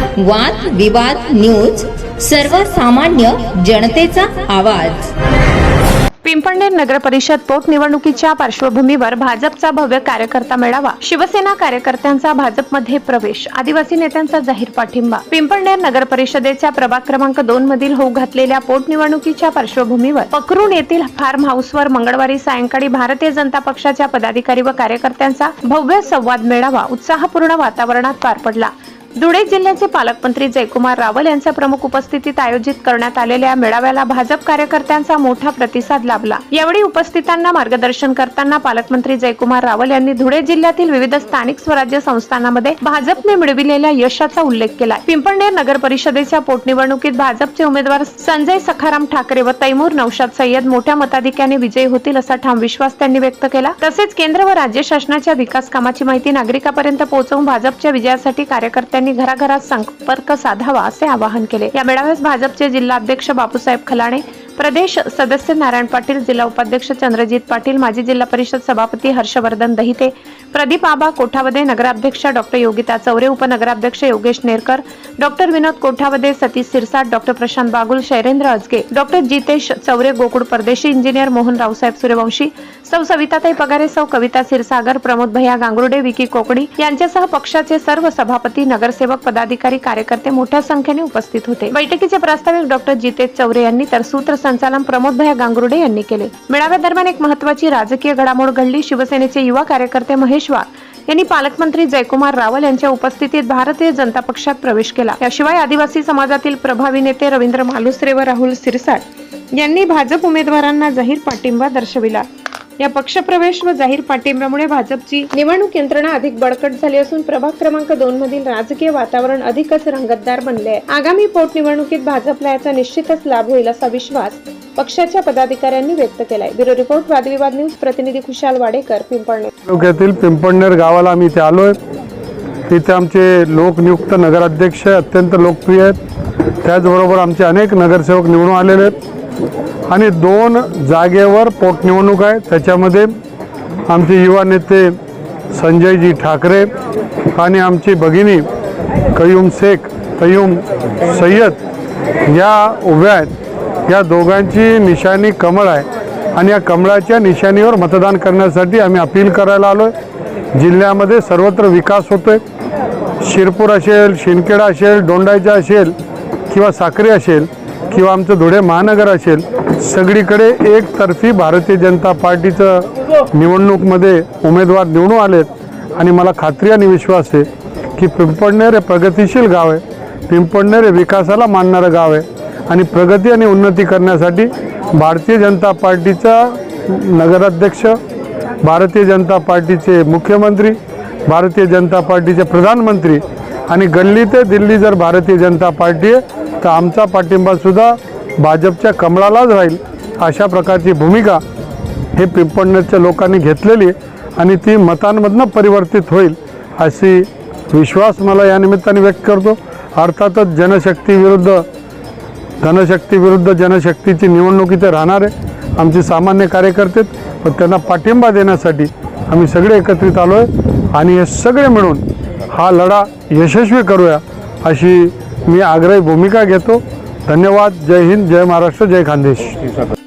वाद विवाद न्यूज, सर्वसामान्य जनतेचा आवाज। पिंपळनेर नगर परिषद पोटनिवडणुकीच्या पार्श्वभूमीवर भाजपचा भव्य कार्यकर्ता मेळावा, शिवसेना कार्यकर्त्यांचा भाजपमध्ये प्रवेश, आदिवासी नेत्यांचा जाहीर पाठिंबा। पिंपळनेर नगर परिषदेच्या प्रभाग क्रमांक 2 मधील होऊ घातलेल्या पोटनिवडणुकीच्या पार्श्वभूमीवर पकरून येथील फार्म हाऊसवर मंगळवारी सायंकाळी भारतीय जनता पक्षाच्या पदाधिकारी व कार्यकर्त्यांचा भव्य संवाद मेळावा उत्साहपूर्ण वातावरणात पार पडला। धुळे जिल्ह्याचे पालकमंत्री जयकुमार रावल यांच्या प्रमुख उपस्थितीत आयोजित करण्यात आलेल्या मेळाव्याला भाजप कार्यकर्त्यांचा मोठा प्रतिसाद लाभला। यावेळी उपस्थितांना मार्गदर्शन करताना पालकमंत्री जयकुमार रावल यांनी धुळे जिल्ह्यातील विविध स्थानिक स्वराज्य संस्थांमध्ये भाजपने मिळविलेल्या यशाचा उल्लेख केला। पिंपळनेर नगर परिषदेच्या पोटनिवडणुकीत भाजपचे उमेदवार संजय सखाराम ठाकरे व तैमूर नौशाद सय्यद मोठ्या मताधिक्याने विजयी होतील असा ठाम विश्वास त्यांनी व्यक्त केला। तसेच केंद्र व राज्य शासनाच्या विकास कामाची माहिती नागरिकांपर्यंत पोहोचवून भाजपच्या विजयासाठी कार्यकर्त्यांनी घराघरात संपर्क साधावा असे आवाहन केले। या मेळाव्यास भाजपचे जिल्हा अध्यक्ष बापूसाहेब खलाणे, प्रदेश सदस्य नारायण पाटील, जिल्हा उपाध्यक्ष चंद्रजीत पाटील, माजी जिल्हा परिषद सभापती हर्षवर्धन दहिते, प्रदीप आबा कोठावदे, नगराध्यक्ष डॉक्टर योगिता चौरे, उपनगराध्यक्ष योगेश नेरकर, डॉक्टर विनोद कोठावदे, सतीश सिरसाट, डॉक्टर प्रशांत बागुल, शैलेंद्र अजगे, डॉक्टर जितेश चौरे, गोकुळ परदेशी, इंजिनियर मोहन रावसाहेब सूर्यवंशी, सौ सविताताई पगारे, सौ कविता क्षीरसागर, प्रमोद भैया गांगुर्डे, विकी कोकडी यांच्यासह पक्षाचे सर्व सभापती, नगरसेवक, पदाधिकारी, कार्यकर्ते मोठ्या संख्येने उपस्थित होते। बैठकीचे प्रास्ताविक डॉक्टर जितेश चौरे यांनी तर सूत्रसंचालन प्रमोद भैया गांगुर्डे यांनी केले। मेळाव्यादरम्यान एक महत्त्वाची राजकीय घडामोड घडली। शिवसेनेचे युवा कार्यकर्ते महेश वाघ यांनी पालकमंत्री जयकुमार रावल यांच्या उपस्थितीत भारतीय जनता पक्षात प्रवेश केला। याशिवाय आदिवासी समाजातील प्रभावी नेते रवींद्र मालुसरे व राहुल सिरसाट यांनी भाजप उमेदवारांना जाहीर पाठिंबा दर्शविला। या पक्षप्रवेश व जाहीर पाठिंब्यामुळे भाजपची निवडणूक यंत्रणा अधिक बळकट झाली असून प्रभाग क्रमांक 2 मधील राजकीय वातावरण अधिकच रंगतदार बनले आहे। आगामी पोटनिवडणुकीत भाजपला याचा निश्चितच लाभ होईल असा विश्वास पक्षाच्या पदाधिकाऱ्यांनी व्यक्त केलाय। ब्युरो रिपोर्ट, वादविवाद न्यूज, प्रतिनिधी खुशाल वाडेकर, पिंपळनेर। तालुक्यातील पिंपळनेर गावाला आम्ही इथे आलोय। इथे आमचे लोकनियुक्त नगराध्यक्ष अत्यंत लोकप्रिय आहेत, त्याचबरोबर आमचे अनेक नगरसेवक निवडून आलेले आहेत आणि 2 जागेवर पोटनिवडणूक आहे। त्याच्यामध्ये आमचे युवा नेते संजयजी ठाकरे आणि आमची भगिनी कयूम शेख, तैमूर सय्यद या उभ्या आहेत। या दोघांची निशाणी कमळ आहे आणि या कमळाच्या निशाणीवर मतदान करण्यासाठी आम्ही अपील करायला आलोय। जिल्ह्यामध्ये सर्वत्र विकास होतोय। शिरपूर असेल, शिंदखेडा असेल, दोंडाईचा असेल किंवा साक्री असेल किंवा आमचं धुळे महानगर असेल, सगळीकडे एकतर्फी भारतीय जनता पार्टीचं निवडणूकमध्ये उमेदवार निवडून आलेत आणि मला खात्री आणि विश्वास आहे की पिंपळनेर हे प्रगतिशील गाव आहे, पिंपळनेर हे विकासाला मानणारं गाव आहे आणि प्रगती आणि उन्नती करण्यासाठी भारतीय जनता पार्टीचा नगराध्यक्ष, भारतीय जनता पार्टीचे मुख्यमंत्री, भारतीय जनता पार्टीचे प्रधानमंत्री आणि गल्ली ते दिल्ली जर भारतीय जनता पार्टी आहे तर आमचा पाठिंबा सुद्धा भाजपच्या कमळालाच राहील। अशा प्रकारची भूमिका हे पिंपळनेरच्या लोकांनी घेतलेली आहे आणि ती मतांमधनं परिवर्तित होईल अशी विश्वास मला या निमित्ताने व्यक्त करतो। अर्थातच जनशक्ती विरुद्ध जनशक्तीची निवडणूक इथे राहणार आहे। आमचे सामान्य कार्यकर्ते पण त्यांना पाठिंबा देण्यासाठी आम्ही सगळे एकत्रित आलो आहे आणि हे सगळे मिळून हा लढा यशस्वी करूया अशी मी आग्रही भूमिका घेतो। धन्यवाद। जय हिंद, जय महाराष्ट्र, जय खानदेश।